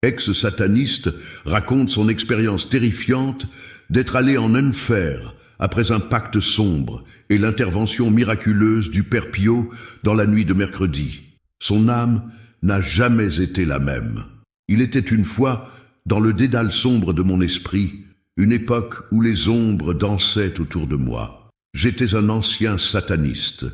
ex-sataniste, raconte son expérience terrifiante d'être allé en enfer après un pacte sombre et l'intervention miraculeuse du Père Pio dans la nuit de mercredi. Son âme n'a jamais été la même. Il était une fois, dans le dédale sombre de mon esprit, une époque où les ombres dansaient autour de moi. J'étais un ancien sataniste.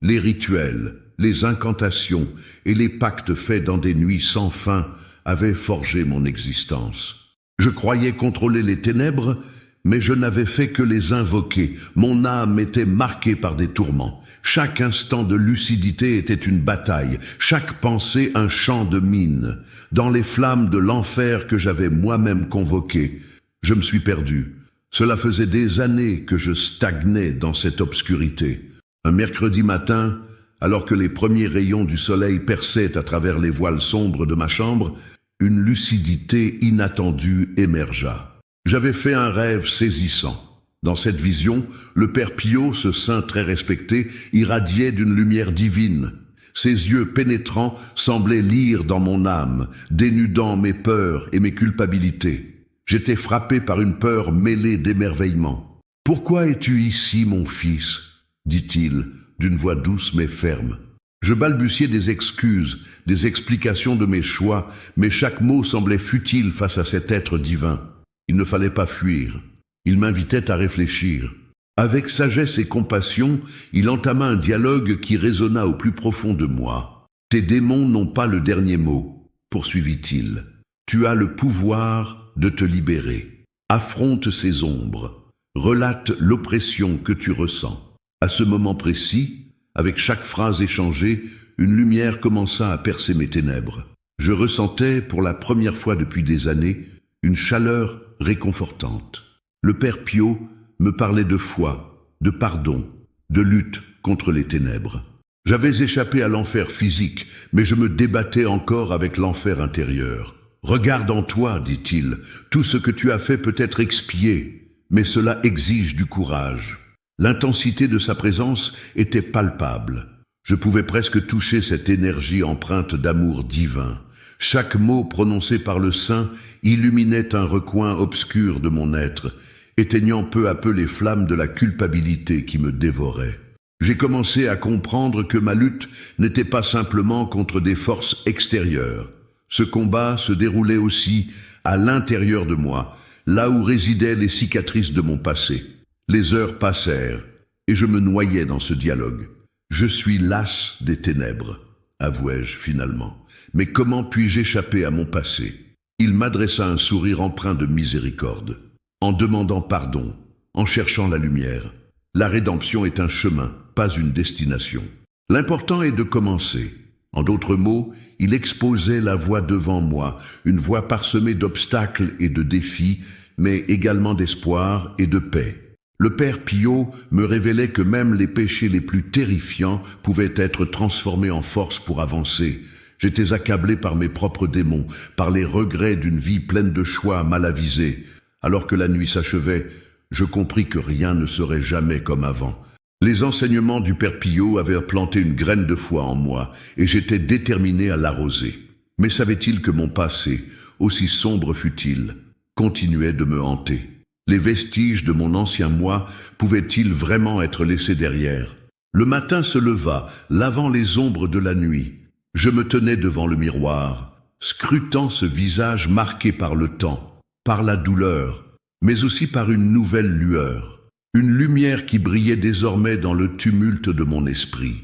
Les rituels, les incantations et les pactes faits dans des nuits sans fin avaient forgé mon existence. Je croyais contrôler les ténèbres, mais je n'avais fait que les invoquer. Mon âme était marquée par des tourments. Chaque instant de lucidité était une bataille, chaque pensée un champ de mine. Dans les flammes de l'enfer que j'avais moi-même convoqué, je me suis perdu. Cela faisait des années que je stagnais dans cette obscurité. Un mercredi matin, alors que les premiers rayons du soleil perçaient à travers les voiles sombres de ma chambre, une lucidité inattendue émergea. J'avais fait un rêve saisissant. Dans cette vision, le Père Pio, ce saint très respecté, irradiait d'une lumière divine. Ses yeux pénétrants semblaient lire dans mon âme, dénudant mes peurs et mes culpabilités. J'étais frappé par une peur mêlée d'émerveillement. « Pourquoi es-tu ici, mon fils ?» dit-il, d'une voix douce mais ferme. Je balbutiais des excuses, des explications de mes choix, mais chaque mot semblait futile face à cet être divin. Il ne fallait pas fuir. Il m'invitait à réfléchir. Avec sagesse et compassion, il entama un dialogue qui résonna au plus profond de moi. « Tes démons n'ont pas le dernier mot, » poursuivit-il. « Tu as le pouvoir de te libérer. Affronte ces ombres. Relate l'oppression que tu ressens. » À ce moment précis, avec chaque phrase échangée, une lumière commença à percer mes ténèbres. Je ressentais, pour la première fois depuis des années, une chaleur réconfortante. Le Père Pio me parlait de foi, de pardon, de lutte contre les ténèbres. J'avais échappé à l'enfer physique, mais je me débattais encore avec l'enfer intérieur. « Regarde en toi, dit-il, tout ce que tu as fait peut être expié, mais cela exige du courage. » L'intensité de sa présence était palpable. Je pouvais presque toucher cette énergie empreinte d'amour divin. Chaque mot prononcé par le saint illuminait un recoin obscur de mon être, éteignant peu à peu les flammes de la culpabilité qui me dévorait. J'ai commencé à comprendre que ma lutte n'était pas simplement contre des forces extérieures. Ce combat se déroulait aussi à l'intérieur de moi, là où résidaient les cicatrices de mon passé. Les heures passèrent, et je me noyais dans ce dialogue. Je suis las des ténèbres, avouai-je finalement. Mais comment puis-je échapper à mon passé? Il m'adressa un sourire empreint de miséricorde. En demandant pardon, en cherchant la lumière. La rédemption est un chemin, pas une destination. L'important est de commencer. En d'autres mots, il exposait la voie devant moi, une voie parsemée d'obstacles et de défis, mais également d'espoir et de paix. Le Père Pio me révélait que même les péchés les plus terrifiants pouvaient être transformés en force pour avancer. J'étais accablé par mes propres démons, par les regrets d'une vie pleine de choix mal avisés. Alors que la nuit s'achevait, je compris que rien ne serait jamais comme avant. Les enseignements du Père Pio avaient planté une graine de foi en moi, et j'étais déterminé à l'arroser. Mais savait-il que mon passé, aussi sombre fût-il, continuait de me hanter? Les vestiges de mon ancien moi pouvaient-ils vraiment être laissés derrière? Le matin se leva, lavant les ombres de la nuit. Je me tenais devant le miroir, scrutant ce visage marqué par le temps, par la douleur, mais aussi par une nouvelle lueur. Une lumière qui brillait désormais dans le tumulte de mon esprit.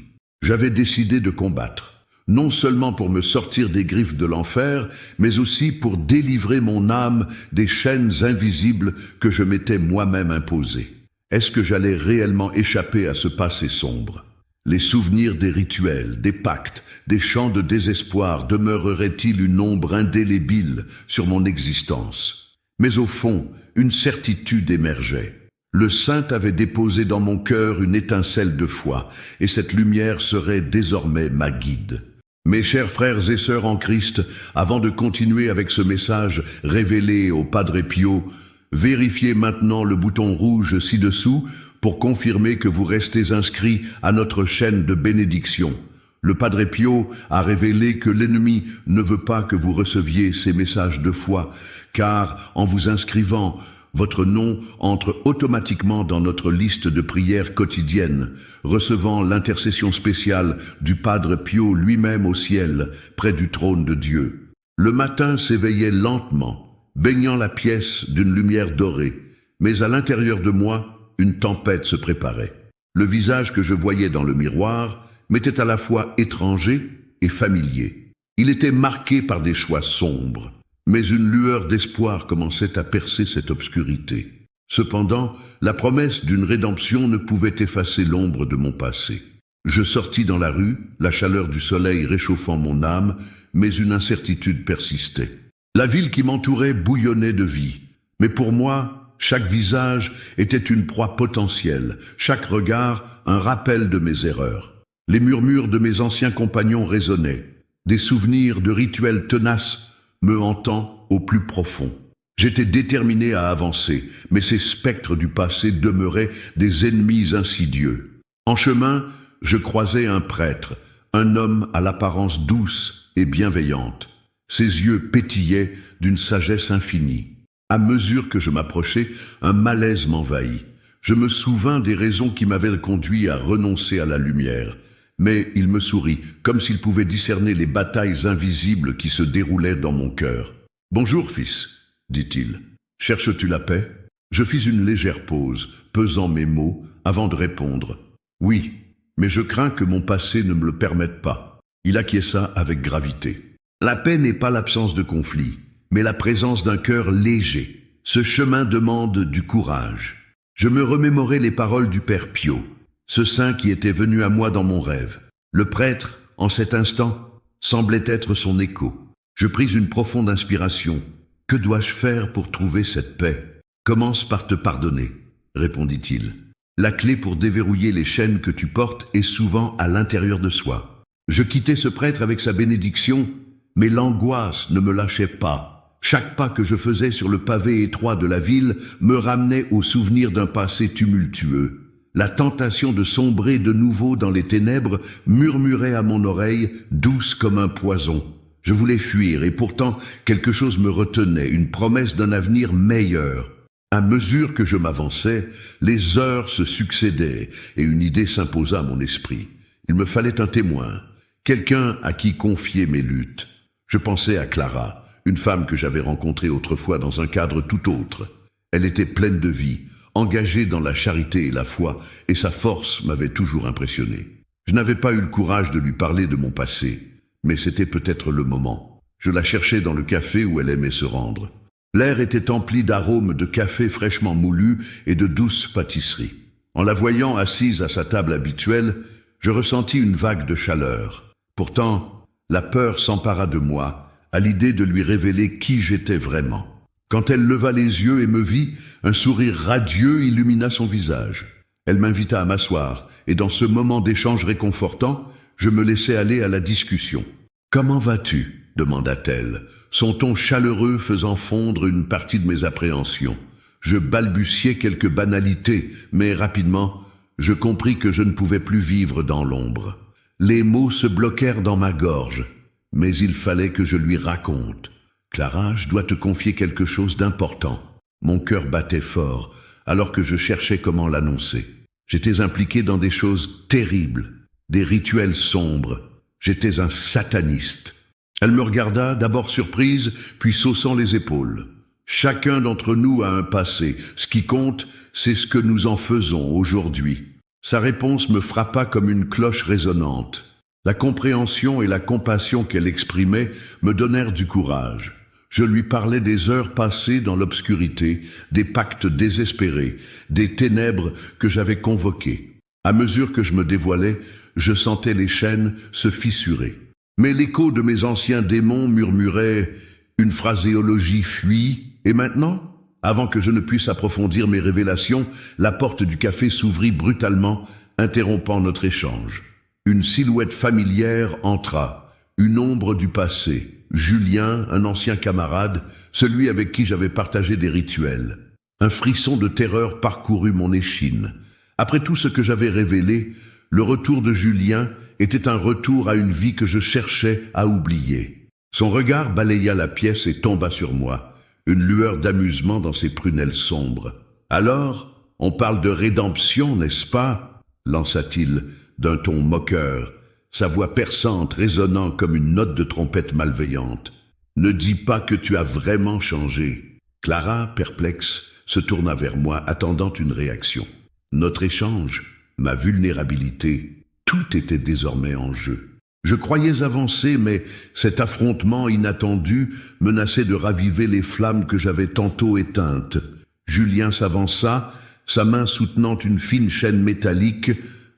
J'avais décidé de combattre, non seulement pour me sortir des griffes de l'enfer, mais aussi pour délivrer mon âme des chaînes invisibles que je m'étais moi-même imposées. Est-ce que j'allais réellement échapper à ce passé sombre? Les souvenirs des rituels, des pactes, des chants de désespoir demeureraient-ils une ombre indélébile sur mon existence? Mais au fond, une certitude émergeait. Le saint avait déposé dans mon cœur une étincelle de foi, et cette lumière serait désormais ma guide. Mes chers frères et sœurs en Christ, avant de continuer avec ce message révélé au Padre Pio, vérifiez maintenant le bouton rouge ci-dessous pour confirmer que vous restez inscrits à notre chaîne de bénédiction. Le Padre Pio a révélé que l'ennemi ne veut pas que vous receviez ces messages de foi, car en vous inscrivant, votre nom entre automatiquement dans notre liste de prières quotidiennes, recevant l'intercession spéciale du Padre Pio lui-même au ciel, près du trône de Dieu. Le matin s'éveillait lentement, baignant la pièce d'une lumière dorée, mais à l'intérieur de moi, une tempête se préparait. Le visage que je voyais dans le miroir m'était à la fois étranger et familier. Il était marqué par des choix sombres, mais une lueur d'espoir commençait à percer cette obscurité. Cependant, la promesse d'une rédemption ne pouvait effacer l'ombre de mon passé. Je sortis dans la rue, la chaleur du soleil réchauffant mon âme, mais une incertitude persistait. La ville qui m'entourait bouillonnait de vie, mais pour moi, chaque visage était une proie potentielle, chaque regard un rappel de mes erreurs. Les murmures de mes anciens compagnons résonnaient, des souvenirs de rituels tenaces me hantant au plus profond. J'étais déterminé à avancer, mais ces spectres du passé demeuraient des ennemis insidieux. En chemin, je croisai un prêtre, un homme à l'apparence douce et bienveillante. Ses yeux pétillaient d'une sagesse infinie. À mesure que je m'approchais, un malaise m'envahit. Je me souvins des raisons qui m'avaient conduit à renoncer à la lumière. Mais il me sourit, comme s'il pouvait discerner les batailles invisibles qui se déroulaient dans mon cœur. « Bonjour, fils, » dit-il. « Cherches-tu la paix ?» Je fis une légère pause, pesant mes mots, avant de répondre. « Oui, mais je crains que mon passé ne me le permette pas. » Il acquiesça avec gravité. « La paix n'est pas l'absence de conflit, mais la présence d'un cœur léger. Ce chemin demande du courage. » Je me remémorai les paroles du Père Pio, ce saint qui était venu à moi dans mon rêve. Le prêtre, en cet instant, semblait être son écho. Je pris une profonde inspiration. « Que dois-je faire pour trouver cette paix ?»« Commence par te pardonner, » répondit-il. « La clé pour déverrouiller les chaînes que tu portes est souvent à l'intérieur de soi. » Je quittai ce prêtre avec sa bénédiction, mais l'angoisse ne me lâchait pas. Chaque pas que je faisais sur le pavé étroit de la ville me ramenait au souvenir d'un passé tumultueux. La tentation de sombrer de nouveau dans les ténèbres murmurait à mon oreille, douce comme un poison. Je voulais fuir et pourtant quelque chose me retenait, une promesse d'un avenir meilleur. À mesure que je m'avançais, les heures se succédaient et une idée s'imposa à mon esprit. Il me fallait un témoin, quelqu'un à qui confier mes luttes. Je pensais à Clara, une femme que j'avais rencontrée autrefois dans un cadre tout autre. Elle était pleine de vie, engagée dans la charité et la foi, et sa force m'avait toujours impressionné. Je n'avais pas eu le courage de lui parler de mon passé, mais c'était peut-être le moment. Je la cherchais dans le café où elle aimait se rendre. L'air était empli d'arômes de café fraîchement moulu et de douces pâtisseries. En la voyant assise à sa table habituelle, je ressentis une vague de chaleur. Pourtant, la peur s'empara de moi, à l'idée de lui révéler qui j'étais vraiment. Quand elle leva les yeux et me vit, un sourire radieux illumina son visage. Elle m'invita à m'asseoir, et dans ce moment d'échange réconfortant, je me laissai aller à la discussion. « Comment vas-tu » demanda-t-elle, son ton chaleureux faisant fondre une partie de mes appréhensions. Je balbutiai quelques banalités, mais rapidement, je compris que je ne pouvais plus vivre dans l'ombre. Les mots se bloquèrent dans ma gorge, mais il fallait que je lui raconte. « Clara, je dois te confier quelque chose d'important. » Mon cœur battait fort, alors que je cherchais comment l'annoncer. J'étais impliqué dans des choses terribles, des rituels sombres. J'étais un sataniste. Elle me regarda, d'abord surprise, puis saussant les épaules. Chacun d'entre nous a un passé. Ce qui compte, c'est ce que nous en faisons aujourd'hui. Sa réponse me frappa comme une cloche résonnante. La compréhension et la compassion qu'elle exprimait me donnèrent du courage. Je lui parlais des heures passées dans l'obscurité, des pactes désespérés, des ténèbres que j'avais convoquées. À mesure que je me dévoilais, je sentais les chaînes se fissurer. Mais l'écho de mes anciens démons murmurait « Une phraséologie fuit, et maintenant ?» Avant que je ne puisse approfondir mes révélations, la porte du café s'ouvrit brutalement, interrompant notre échange. Une silhouette familière entra, une ombre du passé. Julien, un ancien camarade, celui avec qui j'avais partagé des rituels. Un frisson de terreur parcourut mon échine. Après tout ce que j'avais révélé, le retour de Julien était un retour à une vie que je cherchais à oublier. Son regard balaya la pièce et tomba sur moi, une lueur d'amusement dans ses prunelles sombres. « Alors, on parle de rédemption, n'est-ce pas ?» lança-t-il d'un ton moqueur, sa voix perçante résonnant comme une note de trompette malveillante. « Ne dis pas que tu as vraiment changé. » Clara, perplexe, se tourna vers moi, attendant une réaction. Notre échange, ma vulnérabilité, tout était désormais en jeu. Je croyais avancer, mais cet affrontement inattendu menaçait de raviver les flammes que j'avais tantôt éteintes. Julien s'avança, sa main soutenant une fine chaîne métallique,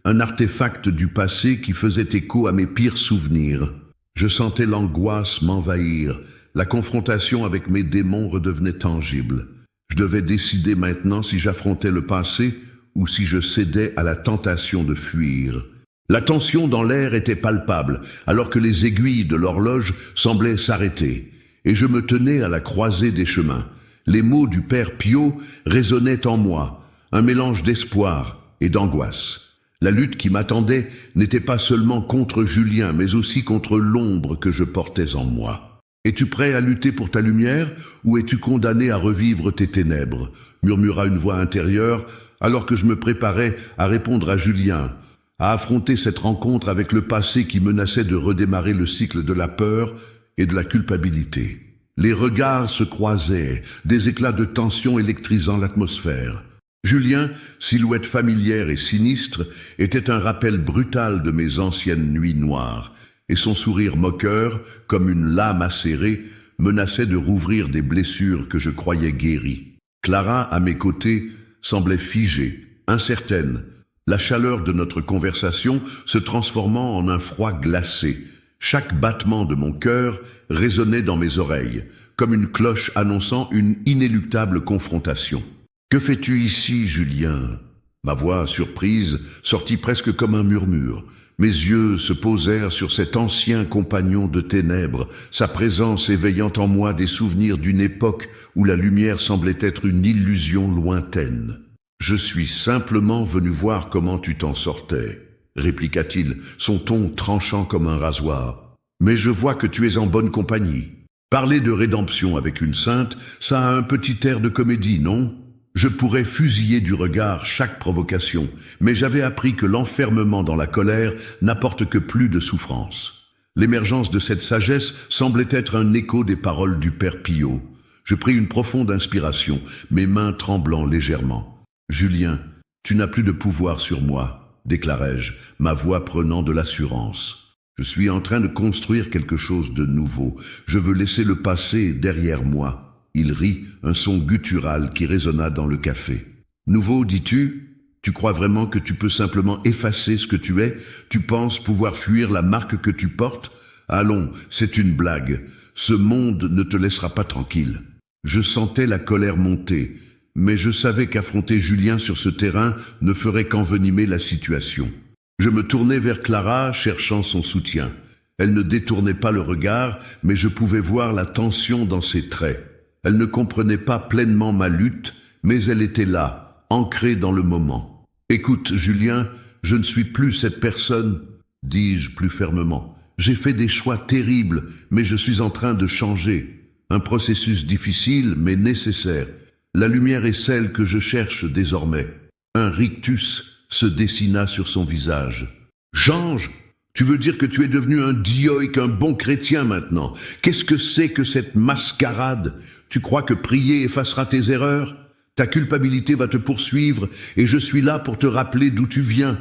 un artefact du passé qui faisait écho à mes pires souvenirs. Je sentais l'angoisse m'envahir, la confrontation avec mes démons redevenait tangible. Je devais décider maintenant si j'affrontais le passé ou si je cédais à la tentation de fuir. La tension dans l'air était palpable, alors que les aiguilles de l'horloge semblaient s'arrêter, et je me tenais à la croisée des chemins. Les mots du père Pio résonnaient en moi, un mélange d'espoir et d'angoisse. La lutte qui m'attendait n'était pas seulement contre Julien, mais aussi contre l'ombre que je portais en moi. « Es-tu prêt à lutter pour ta lumière, ou es-tu condamné à revivre tes ténèbres ?» murmura une voix intérieure, alors que je me préparais à répondre à Julien, à affronter cette rencontre avec le passé qui menaçait de redémarrer le cycle de la peur et de la culpabilité. Les regards se croisaient, des éclats de tension électrisant l'atmosphère. Julien, silhouette familière et sinistre, était un rappel brutal de mes anciennes nuits noires, et son sourire moqueur, comme une lame acérée, menaçait de rouvrir des blessures que je croyais guéries. Clara, à mes côtés, semblait figée, incertaine, la chaleur de notre conversation se transformant en un froid glacé. Chaque battement de mon cœur résonnait dans mes oreilles, comme une cloche annonçant une inéluctable confrontation. « Que fais-tu ici, Julien ?» Ma voix, surprise, sortit presque comme un murmure. Mes yeux se posèrent sur cet ancien compagnon de ténèbres, sa présence éveillant en moi des souvenirs d'une époque où la lumière semblait être une illusion lointaine. « Je suis simplement venu voir comment tu t'en sortais, » répliqua-t-il, son ton tranchant comme un rasoir. « Mais je vois que tu es en bonne compagnie. Parler de rédemption avec une sainte, ça a un petit air de comédie, non ? Je pourrais fusiller du regard chaque provocation, mais j'avais appris que l'enfermement dans la colère n'apporte que plus de souffrance. L'émergence de cette sagesse semblait être un écho des paroles du père Pio. Je pris une profonde inspiration, mes mains tremblant légèrement. « Julien, tu n'as plus de pouvoir sur moi, » déclarai-je, ma voix prenant de l'assurance. « Je suis en train de construire quelque chose de nouveau. Je veux laisser le passé derrière moi. » Il rit, un son guttural qui résonna dans le café. « Nouveau, dis-tu ? Tu crois vraiment que tu peux simplement effacer ce que tu es ? Tu penses pouvoir fuir la marque que tu portes ? Allons, c'est une blague. Ce monde ne te laissera pas tranquille. » Je sentais la colère monter, mais je savais qu'affronter Julien sur ce terrain ne ferait qu'envenimer la situation. Je me tournai vers Clara, cherchant son soutien. Elle ne détournait pas le regard, mais je pouvais voir la tension dans ses traits. Elle ne comprenait pas pleinement ma lutte, mais elle était là, ancrée dans le moment. « Écoute, Julien, je ne suis plus cette personne, » dis-je plus fermement. « J'ai fait des choix terribles, mais je suis en train de changer. Un processus difficile, mais nécessaire. La lumière est celle que je cherche désormais. » Un rictus se dessina sur son visage. « Change ? Tu veux dire que tu es devenu un dioïque, un bon chrétien maintenant? Qu'est-ce que c'est que cette mascarade ? Tu crois que prier effacera tes erreurs? Ta culpabilité va te poursuivre et je suis là pour te rappeler d'où tu viens. »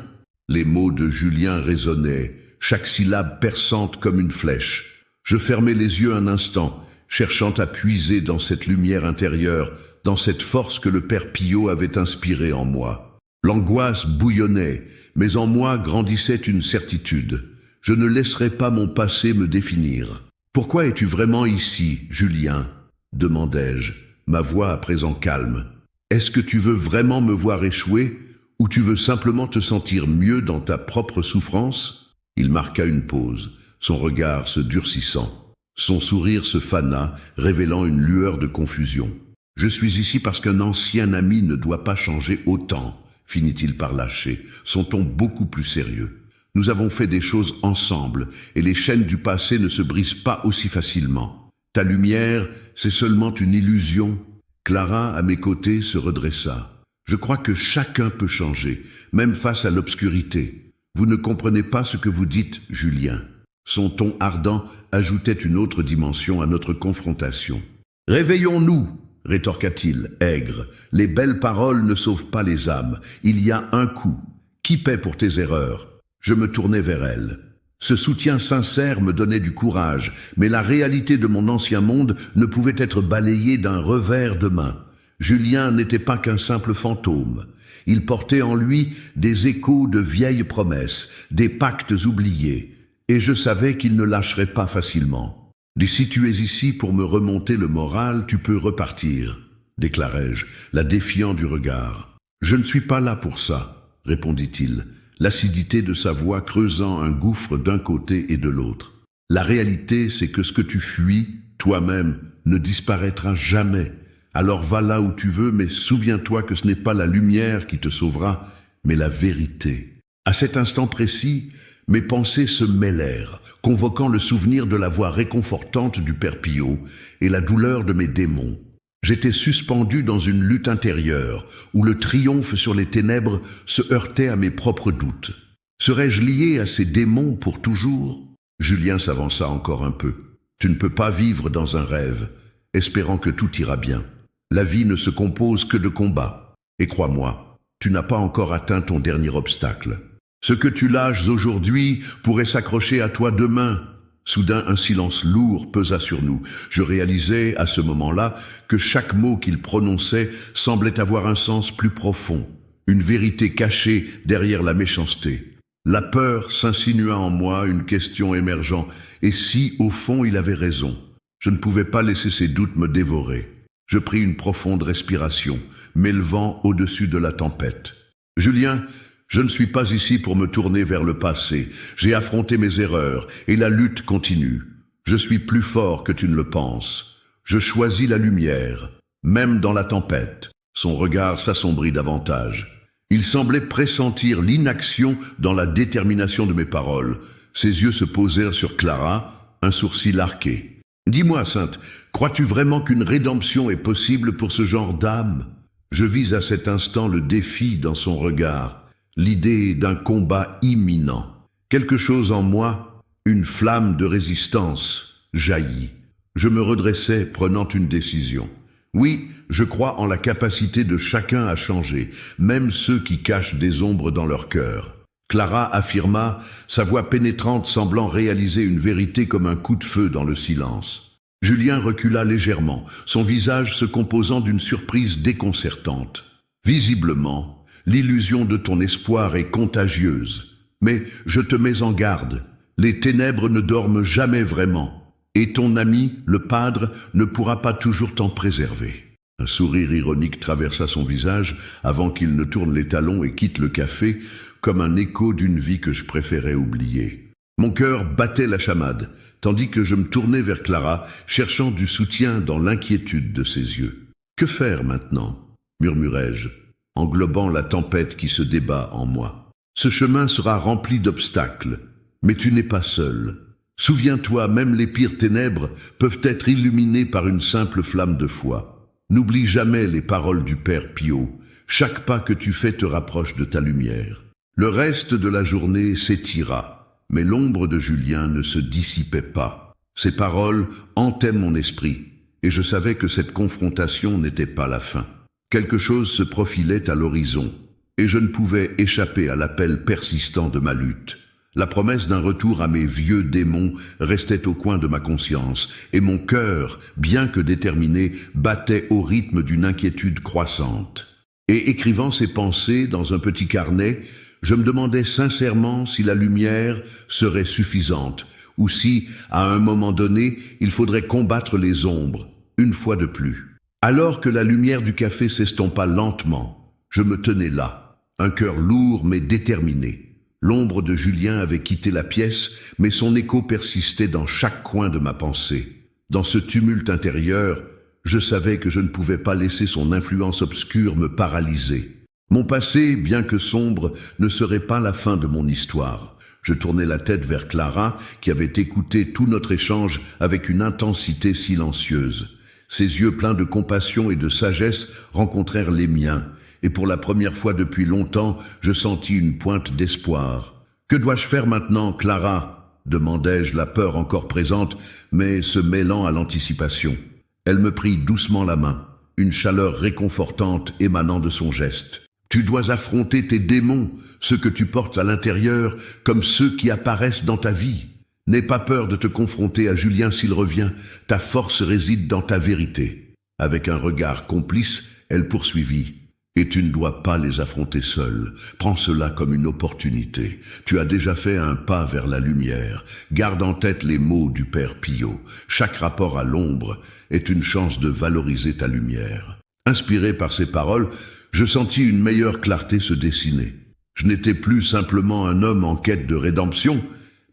Les mots de Julien résonnaient, chaque syllabe perçante comme une flèche. Je fermai les yeux un instant, cherchant à puiser dans cette lumière intérieure, dans cette force que le père Pio avait inspirée en moi. L'angoisse bouillonnait, mais en moi grandissait une certitude. Je ne laisserai pas mon passé me définir. « Pourquoi es-tu vraiment ici, Julien ?» demandai-je, ma voix à présent calme. « Est-ce que tu veux vraiment me voir échouer, ou tu veux simplement te sentir mieux dans ta propre souffrance ?» Il marqua une pause, son regard se durcissant. Son sourire se fana, révélant une lueur de confusion. « Je suis ici parce qu'un ancien ami ne doit pas changer autant, » finit-il par lâcher, son ton beaucoup plus sérieux. Nous avons fait des choses ensemble, et les chaînes du passé ne se brisent pas aussi facilement. Ta lumière, c'est seulement une illusion. Clara, à mes côtés, se redressa. Je crois que chacun peut changer, même face à l'obscurité. Vous ne comprenez pas ce que vous dites, Julien. Son ton ardent ajoutait une autre dimension à notre confrontation. Réveillons-nous, rétorqua-t-il, aigre. Les belles paroles ne sauvent pas les âmes. Il y a un coup. Qui paie pour tes erreurs? Je me tournai vers elle. Ce soutien sincère me donnait du courage, mais la réalité de mon ancien monde ne pouvait être balayée d'un revers de main. Julien n'était pas qu'un simple fantôme. Il portait en lui des échos de vieilles promesses, des pactes oubliés, et je savais qu'il ne lâcherait pas facilement. « Si tu es ici pour me remonter le moral, tu peux repartir, » déclarai-je, la défiant du regard. « Je ne suis pas là pour ça, » répondit-il, l'acidité de sa voix creusant un gouffre d'un côté et de l'autre. « La réalité, c'est que ce que tu fuis, toi-même, ne disparaîtra jamais. Alors va là où tu veux, mais souviens-toi que ce n'est pas la lumière qui te sauvera, mais la vérité. » À cet instant précis, mes pensées se mêlèrent, convoquant le souvenir de la voix réconfortante du Père Pio et la douleur de mes démons. J'étais suspendu dans une lutte intérieure, où le triomphe sur les ténèbres se heurtait à mes propres doutes. Serais-je lié à ces démons pour toujours? Julien s'avança encore un peu. Tu ne peux pas vivre dans un rêve, espérant que tout ira bien. La vie ne se compose que de combats. Et crois-moi, tu n'as pas encore atteint ton dernier obstacle. Ce que tu lâches aujourd'hui pourrait s'accrocher à toi demain. Soudain, un silence lourd pesa sur nous. Je réalisais, à ce moment-là, que chaque mot qu'il prononçait semblait avoir un sens plus profond, une vérité cachée derrière la méchanceté. La peur s'insinua en moi, une question émergeant. Et si, au fond, il avait raison? Je ne pouvais pas laisser ces doutes me dévorer. Je pris une profonde respiration, m'élevant au-dessus de la tempête. « Julien, je ne suis pas ici pour me tourner vers le passé. J'ai affronté mes erreurs et la lutte continue. Je suis plus fort que tu ne le penses. Je choisis la lumière, même dans la tempête. » Son regard s'assombrit davantage. Il semblait pressentir l'inaction dans la détermination de mes paroles. Ses yeux se posèrent sur Clara, un sourcil arqué. « Dis-moi, Sainte, crois-tu vraiment qu'une rédemption est possible pour ce genre d'âme ?» Je vis à cet instant le défi dans son regard. L'idée d'un combat imminent. Quelque chose en moi, une flamme de résistance, jaillit. Je me redressai, prenant une décision. Oui, je crois en la capacité de chacun à changer, même ceux qui cachent des ombres dans leur cœur. Clara affirma, sa voix pénétrante semblant réaliser une vérité comme un coup de feu dans le silence. Julien recula légèrement, son visage se composant d'une surprise déconcertante. Visiblement, l'illusion de ton espoir est contagieuse. Mais je te mets en garde, les ténèbres ne dorment jamais vraiment, et ton ami, le padre, ne pourra pas toujours t'en préserver. Un sourire ironique traversa son visage avant qu'il ne tourne les talons et quitte le café, comme un écho d'une vie que je préférais oublier. Mon cœur battait la chamade, tandis que je me tournais vers Clara, cherchant du soutien dans l'inquiétude de ses yeux. « Que faire maintenant ?» murmurai-je, englobant la tempête qui se débat en moi. Ce chemin sera rempli d'obstacles, mais tu n'es pas seul. Souviens-toi, même les pires ténèbres peuvent être illuminées par une simple flamme de foi. N'oublie jamais les paroles du Père Pio. Chaque pas que tu fais te rapproche de ta lumière. Le reste de la journée s'étira, mais l'ombre de Julien ne se dissipait pas. Ces paroles hantaient mon esprit, et je savais que cette confrontation n'était pas la fin. Quelque chose se profilait à l'horizon, et je ne pouvais échapper à l'appel persistant de ma lutte. La promesse d'un retour à mes vieux démons restait au coin de ma conscience, et mon cœur, bien que déterminé, battait au rythme d'une inquiétude croissante. Et écrivant ces pensées dans un petit carnet, je me demandais sincèrement si la lumière serait suffisante, ou si, à un moment donné, il faudrait combattre les ombres, une fois de plus. Alors que la lumière du café s'estompa lentement, je me tenais là, un cœur lourd mais déterminé. L'ombre de Julien avait quitté la pièce, mais son écho persistait dans chaque coin de ma pensée. Dans ce tumulte intérieur, je savais que je ne pouvais pas laisser son influence obscure me paralyser. Mon passé, bien que sombre, ne serait pas la fin de mon histoire. Je tournai la tête vers Clara, qui avait écouté tout notre échange avec une intensité silencieuse. Ses yeux pleins de compassion et de sagesse rencontrèrent les miens, et pour la première fois depuis longtemps, je sentis une pointe d'espoir. « Que dois-je faire maintenant, Clara ?» demandai-je, la peur encore présente, mais se mêlant à l'anticipation. Elle me prit doucement la main, une chaleur réconfortante émanant de son geste. « Tu dois affronter tes démons, ceux que tu portes à l'intérieur, comme ceux qui apparaissent dans ta vie. N'aie pas peur de te confronter à Julien s'il revient, ta force réside dans ta vérité. » Avec un regard complice, elle poursuivit. « Et tu ne dois pas les affronter seul. Prends cela comme une opportunité. Tu as déjà fait un pas vers la lumière. Garde en tête les mots du Père Pio. Chaque rapport à l'ombre est une chance de valoriser ta lumière. » Inspiré par ces paroles, je sentis une meilleure clarté se dessiner. Je n'étais plus simplement un homme en quête de rédemption,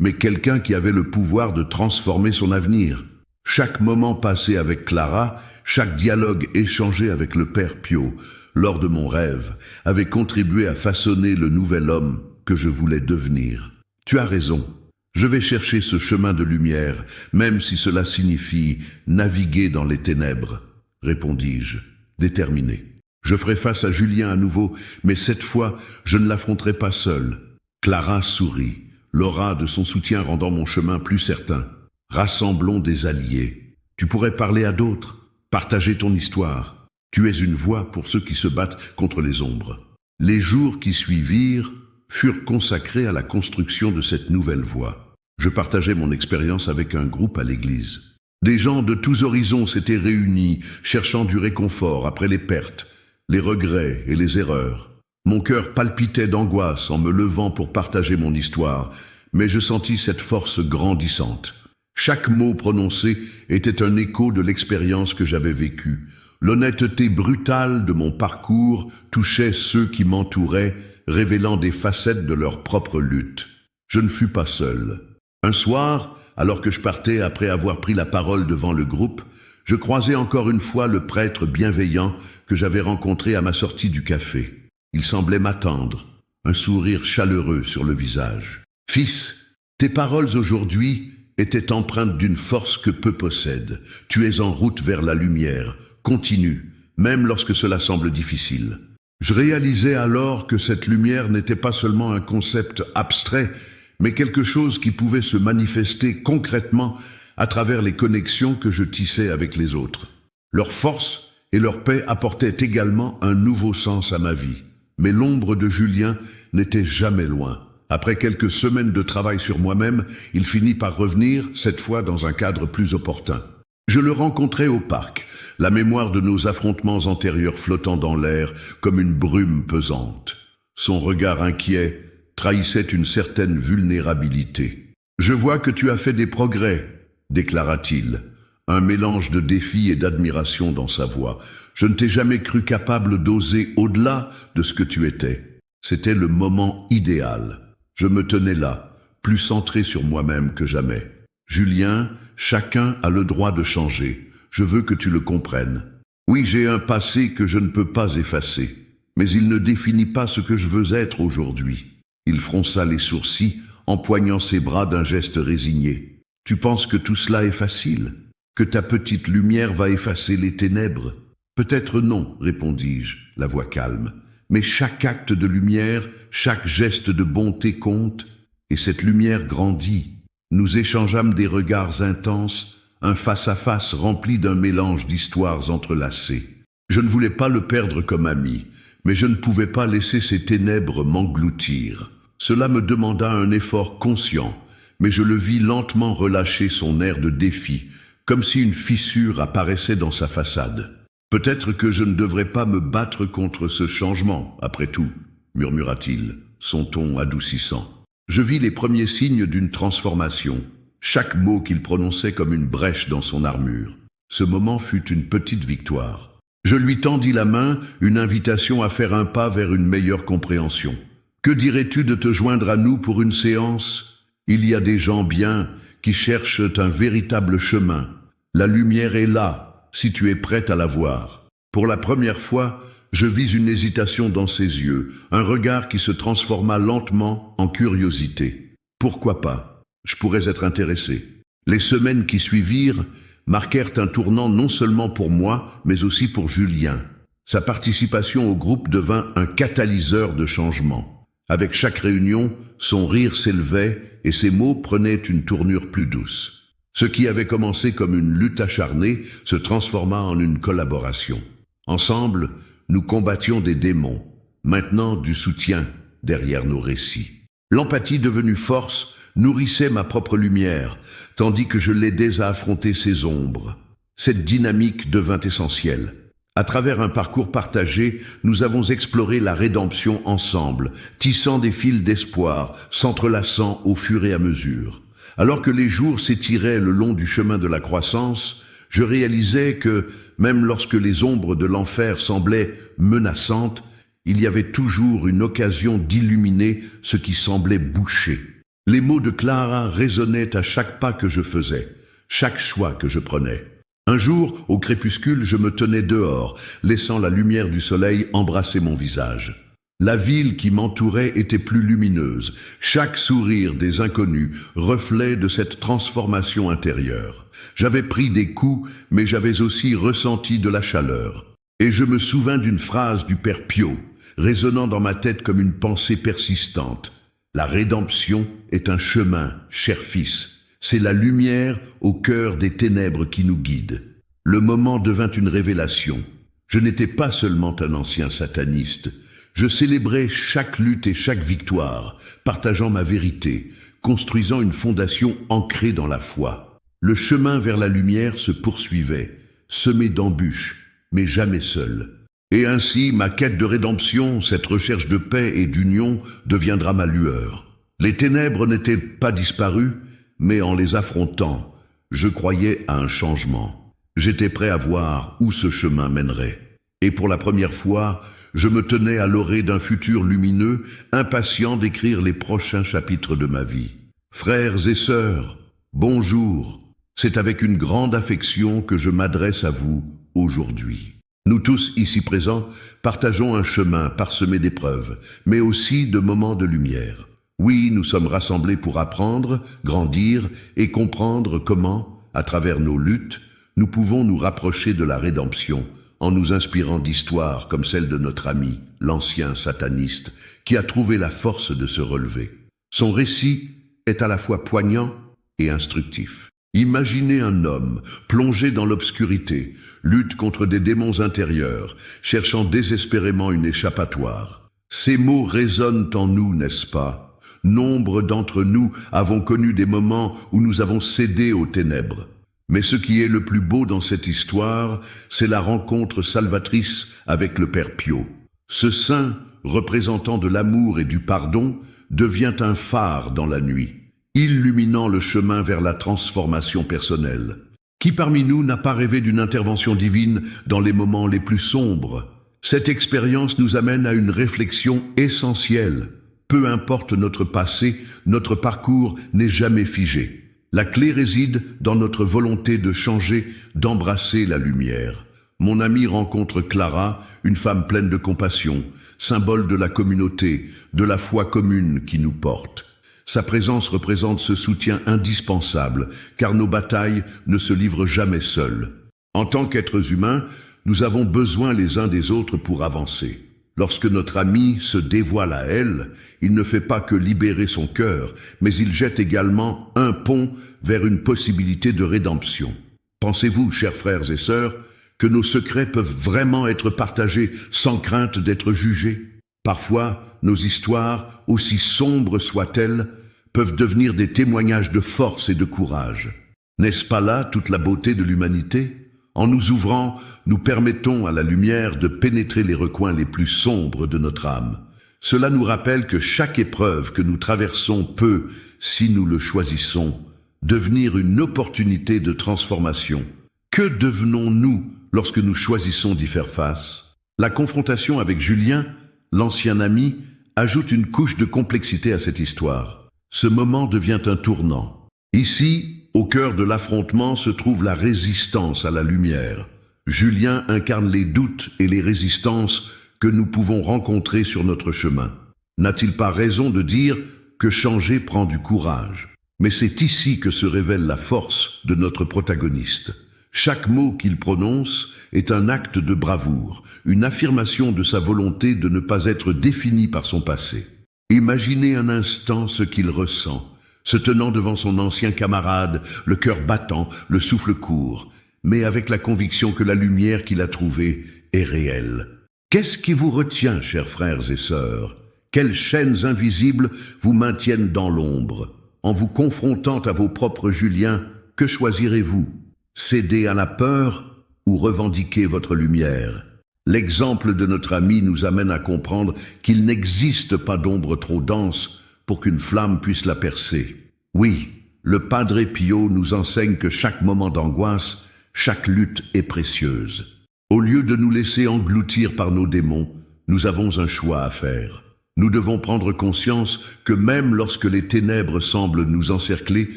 mais quelqu'un qui avait le pouvoir de transformer son avenir. Chaque moment passé avec Clara, chaque dialogue échangé avec le Père Pio, lors de mon rêve, avait contribué à façonner le nouvel homme que je voulais devenir. Tu as raison, je vais chercher ce chemin de lumière, même si cela signifie naviguer dans les ténèbres, répondis-je, déterminé. Je ferai face à Julien à nouveau, mais cette fois, je ne l'affronterai pas seul. Clara sourit, l'aura de son soutien rendant mon chemin plus certain. Rassemblons des alliés. Tu pourrais parler à d'autres, partager ton histoire. Tu es une voix pour ceux qui se battent contre les ombres. Les jours qui suivirent furent consacrés à la construction de cette nouvelle voie. Je partageais mon expérience avec un groupe à l'église. Des gens de tous horizons s'étaient réunis, cherchant du réconfort après les pertes, les regrets et les erreurs. Mon cœur palpitait d'angoisse en me levant pour partager mon histoire, mais je sentis cette force grandissante. Chaque mot prononcé était un écho de l'expérience que j'avais vécue. L'honnêteté brutale de mon parcours touchait ceux qui m'entouraient, révélant des facettes de leur propre lutte. Je ne fus pas seul. Un soir, alors que je partais après avoir pris la parole devant le groupe, je croisai encore une fois le prêtre bienveillant que j'avais rencontré à ma sortie du café. Il semblait m'attendre, un sourire chaleureux sur le visage. « Fils, tes paroles aujourd'hui étaient empreintes d'une force que peu possèdent. Tu es en route vers la lumière. Continue, même lorsque cela semble difficile. » Je réalisais alors que cette lumière n'était pas seulement un concept abstrait, mais quelque chose qui pouvait se manifester concrètement à travers les connexions que je tissais avec les autres. Leur force et leur paix apportaient également un nouveau sens à ma vie. Mais l'ombre de Julien n'était jamais loin. Après quelques semaines de travail sur moi-même, il finit par revenir, cette fois dans un cadre plus opportun. Je le rencontrai au parc, la mémoire de nos affrontements antérieurs flottant dans l'air comme une brume pesante. Son regard inquiet trahissait une certaine vulnérabilité. « Je vois que tu as fait des progrès », déclara-t-il, un mélange de défi et d'admiration dans sa voix. « Je ne t'ai jamais cru capable d'oser au-delà de ce que tu étais. » C'était le moment idéal. Je me tenais là, plus centré sur moi-même que jamais. « Julien, chacun a le droit de changer. Je veux que tu le comprennes. Oui, j'ai un passé que je ne peux pas effacer, mais il ne définit pas ce que je veux être aujourd'hui. » Il fronça les sourcils, empoignant ses bras d'un geste résigné. « Tu penses que tout cela est facile? Que ta petite lumière va effacer les ténèbres? » « Peut-être non, répondis-je, la voix calme. Mais chaque acte de lumière, chaque geste de bonté compte, et cette lumière grandit. » Nous échangeâmes des regards intenses, un face-à-face rempli d'un mélange d'histoires entrelacées. Je ne voulais pas le perdre comme ami, mais je ne pouvais pas laisser ces ténèbres m'engloutir. Cela me demanda un effort conscient, mais je le vis lentement relâcher son air de défi, comme si une fissure apparaissait dans sa façade. « Peut-être que je ne devrais pas me battre contre ce changement, après tout, » murmura-t-il, son ton adoucissant. Je vis les premiers signes d'une transformation, chaque mot qu'il prononçait comme une brèche dans son armure. Ce moment fut une petite victoire. Je lui tendis la main, une invitation à faire un pas vers une meilleure compréhension. « Que dirais-tu de te joindre à nous pour une séance? Il y a des gens bien qui cherchent un véritable chemin. La lumière est là, si tu es prête à la voir. » Pour la première fois, je vis une hésitation dans ses yeux, un regard qui se transforma lentement en curiosité. Pourquoi pas? Je pourrais être intéressé. Les semaines qui suivirent marquèrent un tournant non seulement pour moi, mais aussi pour Julien. Sa participation au groupe devint un catalyseur de changement. Avec chaque réunion, son rire s'élevait et ses mots prenaient une tournure plus douce. Ce qui avait commencé comme une lutte acharnée se transforma en une collaboration. Ensemble, nous combattions des démons, maintenant du soutien derrière nos récits. L'empathie devenue force nourrissait ma propre lumière, tandis que je l'aidais à affronter ses ombres. Cette dynamique devint essentielle. À travers un parcours partagé, nous avons exploré la rédemption ensemble, tissant des fils d'espoir, s'entrelaçant au fur et à mesure. Alors que les jours s'étiraient le long du chemin de la croissance, je réalisais que, même lorsque les ombres de l'enfer semblaient menaçantes, il y avait toujours une occasion d'illuminer ce qui semblait bouché. Les mots de Clara résonnaient à chaque pas que je faisais, chaque choix que je prenais. Un jour, au crépuscule, je me tenais dehors, laissant la lumière du soleil embrasser mon visage. La ville qui m'entourait était plus lumineuse, chaque sourire des inconnus, reflet de cette transformation intérieure. J'avais pris des coups, mais j'avais aussi ressenti de la chaleur. Et je me souvins d'une phrase du Père Pio, résonnant dans ma tête comme une pensée persistante. La rédemption est un chemin, cher fils. C'est la lumière au cœur des ténèbres qui nous guide. Le moment devint une révélation. Je n'étais pas seulement un ancien sataniste. Je célébrais chaque lutte et chaque victoire, partageant ma vérité, construisant une fondation ancrée dans la foi. Le chemin vers la lumière se poursuivait, semé d'embûches, mais jamais seul. Et ainsi, ma quête de rédemption, cette recherche de paix et d'union, deviendra ma lueur. Les ténèbres n'étaient pas disparues, mais en les affrontant, je croyais à un changement. J'étais prêt à voir où ce chemin mènerait. Et pour la première fois, je me tenais à l'orée d'un futur lumineux, impatient d'écrire les prochains chapitres de ma vie. Frères et sœurs, bonjour. C'est avec une grande affection que je m'adresse à vous aujourd'hui. Nous tous ici présents partageons un chemin parsemé d'épreuves, mais aussi de moments de lumière. Oui, nous sommes rassemblés pour apprendre, grandir et comprendre comment, à travers nos luttes, nous pouvons nous rapprocher de la rédemption en nous inspirant d'histoires comme celle de notre ami, l'ancien sataniste, qui a trouvé la force de se relever. Son récit est à la fois poignant et instructif. Imaginez un homme plongé dans l'obscurité, lutte contre des démons intérieurs, cherchant désespérément une échappatoire. Ces mots résonnent en nous, n'est-ce pas ? Nombre d'entre nous avons connu des moments où nous avons cédé aux ténèbres. Mais ce qui est le plus beau dans cette histoire, c'est la rencontre salvatrice avec le Père Pio. Ce saint, représentant de l'amour et du pardon, devient un phare dans la nuit, illuminant le chemin vers la transformation personnelle. Qui parmi nous n'a pas rêvé d'une intervention divine dans les moments les plus sombres? Cette expérience nous amène à une réflexion essentielle. Peu importe notre passé, notre parcours n'est jamais figé. La clé réside dans notre volonté de changer, d'embrasser la lumière. Mon ami rencontre Clara, une femme pleine de compassion, symbole de la communauté, de la foi commune qui nous porte. Sa présence représente ce soutien indispensable, car nos batailles ne se livrent jamais seules. En tant qu'êtres humains, nous avons besoin les uns des autres pour avancer. Lorsque notre ami se dévoile à elle, il ne fait pas que libérer son cœur, mais il jette également un pont vers une possibilité de rédemption. Pensez-vous, chers frères et sœurs, que nos secrets peuvent vraiment être partagés sans crainte d'être jugés? Parfois, nos histoires, aussi sombres soient-elles, peuvent devenir des témoignages de force et de courage. N'est-ce pas là toute la beauté de l'humanité? En nous ouvrant, nous permettons à la lumière de pénétrer les recoins les plus sombres de notre âme. Cela nous rappelle que chaque épreuve que nous traversons peut, si nous le choisissons, devenir une opportunité de transformation. Que devenons-nous lorsque nous choisissons d'y faire face? La confrontation avec Julien, l'ancien ami, ajoute une couche de complexité à cette histoire. Ce moment devient un tournant. Ici, au cœur de l'affrontement se trouve la résistance à la lumière. Julien incarne les doutes et les résistances que nous pouvons rencontrer sur notre chemin. N'a-t-il pas raison de dire « que changer prend du courage. Mais c'est ici que se révèle la force de notre protagoniste. Chaque mot qu'il prononce est un acte de bravoure, une affirmation de sa volonté de ne pas être défini par son passé. Imaginez un instant ce qu'il ressent, se tenant devant son ancien camarade, le cœur battant, le souffle court, mais avec la conviction que la lumière qu'il a trouvée est réelle. Qu'est-ce qui vous retient, chers frères et sœurs? Quelles chaînes invisibles vous maintiennent dans l'ombre? En vous confrontant à vos propres Juliens, que choisirez-vous? Céder à la peur ou revendiquer votre lumière? L'exemple de notre ami nous amène à comprendre qu'il n'existe pas d'ombre trop dense pour qu'une flamme puisse la percer. Oui, le Padre Pio nous enseigne que chaque moment d'angoisse, chaque lutte est précieuse. Au lieu de nous laisser engloutir par nos démons, nous avons un choix à faire. Nous devons prendre conscience que même lorsque les ténèbres semblent nous encercler,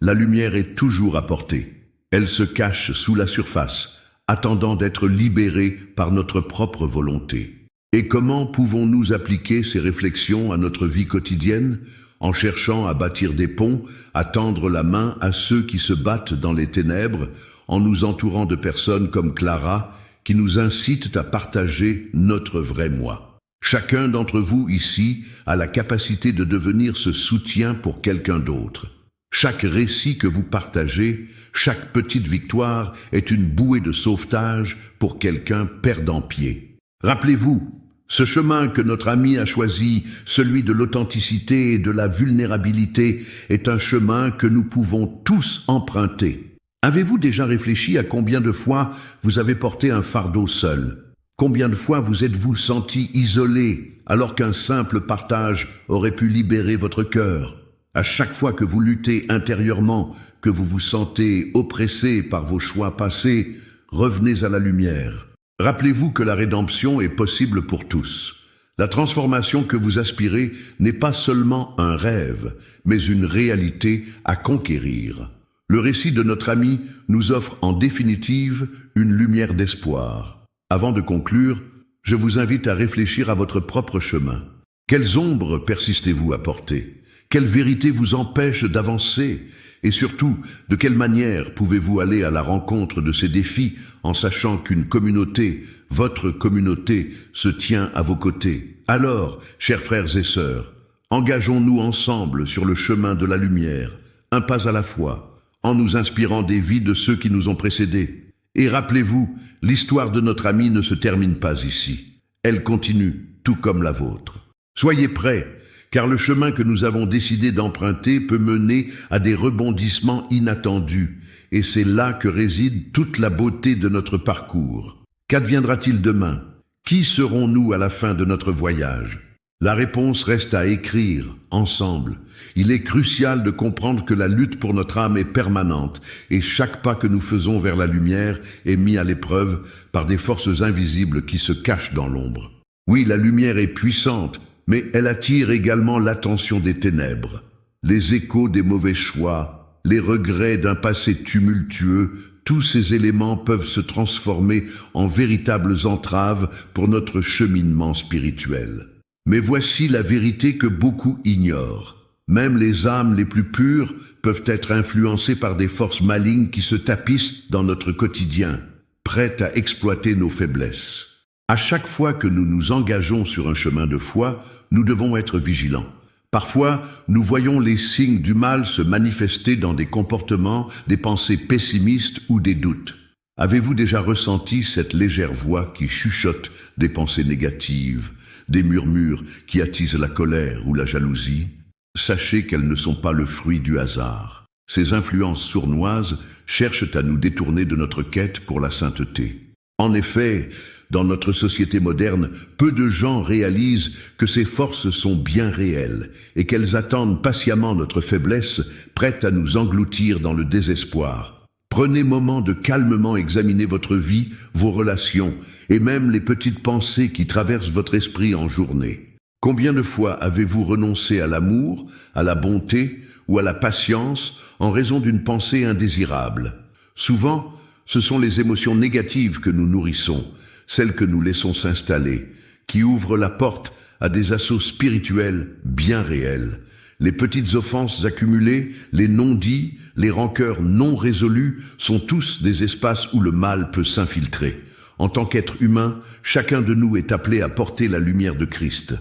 la lumière est toujours à portée. Elle se cache sous la surface, attendant d'être libérée par notre propre volonté. Et comment pouvons-nous appliquer ces réflexions à notre vie quotidienne? En cherchant à bâtir des ponts, à tendre la main à ceux qui se battent dans les ténèbres, en nous entourant de personnes comme Clara, qui nous incitent à partager notre vrai moi. Chacun d'entre vous ici a la capacité de devenir ce soutien pour quelqu'un d'autre. Chaque récit que vous partagez, chaque petite victoire est une bouée de sauvetage pour quelqu'un perdant pied. Rappelez-vous, ce chemin que notre ami a choisi, celui de l'authenticité et de la vulnérabilité, est un chemin que nous pouvons tous emprunter. Avez-vous déjà réfléchi à combien de fois vous avez porté un fardeau seul? Combien de fois vous êtes-vous senti isolé alors qu'un simple partage aurait pu libérer votre cœur? À chaque fois que vous luttez intérieurement, que vous vous sentez oppressé par vos choix passés, revenez à la lumière. Rappelez-vous que la rédemption est possible pour tous. La transformation que vous aspirez n'est pas seulement un rêve, mais une réalité à conquérir. Le récit de notre ami nous offre en définitive une lumière d'espoir. Avant de conclure, je vous invite à réfléchir à votre propre chemin. Quelles ombres persistez-vous à porter? Quelle vérité vous empêche d'avancer? Et surtout, de quelle manière pouvez-vous aller à la rencontre de ces défis en sachant qu'une communauté, votre communauté, se tient à vos côtés? Alors, chers frères et sœurs, engageons-nous ensemble sur le chemin de la lumière, un pas à la fois, en nous inspirant des vies de ceux qui nous ont précédés. Et rappelez-vous, l'histoire de notre ami ne se termine pas ici. Elle continue, tout comme la vôtre. Soyez prêts, car le chemin que nous avons décidé d'emprunter peut mener à des rebondissements inattendus, et c'est là que réside toute la beauté de notre parcours. Qu'adviendra-t-il demain? Qui serons-nous à la fin de notre voyage? La réponse reste à écrire, ensemble. Il est crucial de comprendre que la lutte pour notre âme est permanente et chaque pas que nous faisons vers la lumière est mis à l'épreuve par des forces invisibles qui se cachent dans l'ombre. Oui, la lumière est puissante, mais elle attire également l'attention des ténèbres. Les échos des mauvais choix, les regrets d'un passé tumultueux, tous ces éléments peuvent se transformer en véritables entraves pour notre cheminement spirituel. Mais voici la vérité que beaucoup ignorent. Même les âmes les plus pures peuvent être influencées par des forces malignes qui se tapissent dans notre quotidien, prêtes à exploiter nos faiblesses. À chaque fois que nous nous engageons sur un chemin de foi, nous devons être vigilants. Parfois, nous voyons les signes du mal se manifester dans des comportements, des pensées pessimistes ou des doutes. Avez-vous déjà ressenti cette légère voix qui chuchote des pensées négatives, des murmures qui attisent la colère ou la jalousie? Sachez qu'elles ne sont pas le fruit du hasard. Ces influences sournoises cherchent à nous détourner de notre quête pour la sainteté. En effet, dans notre société moderne, peu de gens réalisent que ces forces sont bien réelles et qu'elles attendent patiemment notre faiblesse, prêtes à nous engloutir dans le désespoir. Prenez moment de calmement examiner votre vie, vos relations et même les petites pensées qui traversent votre esprit en journée. Combien de fois avez-vous renoncé à l'amour, à la bonté ou à la patience en raison d'une pensée indésirable? Souvent, ce sont les émotions négatives que nous nourrissons, celles que nous laissons s'installer, qui ouvrent la porte à des assauts spirituels bien réels. Les petites offenses accumulées, les non-dits, les rancœurs non résolues sont tous des espaces où le mal peut s'infiltrer. En tant qu'être humain, chacun de nous est appelé à porter la lumière de Christ.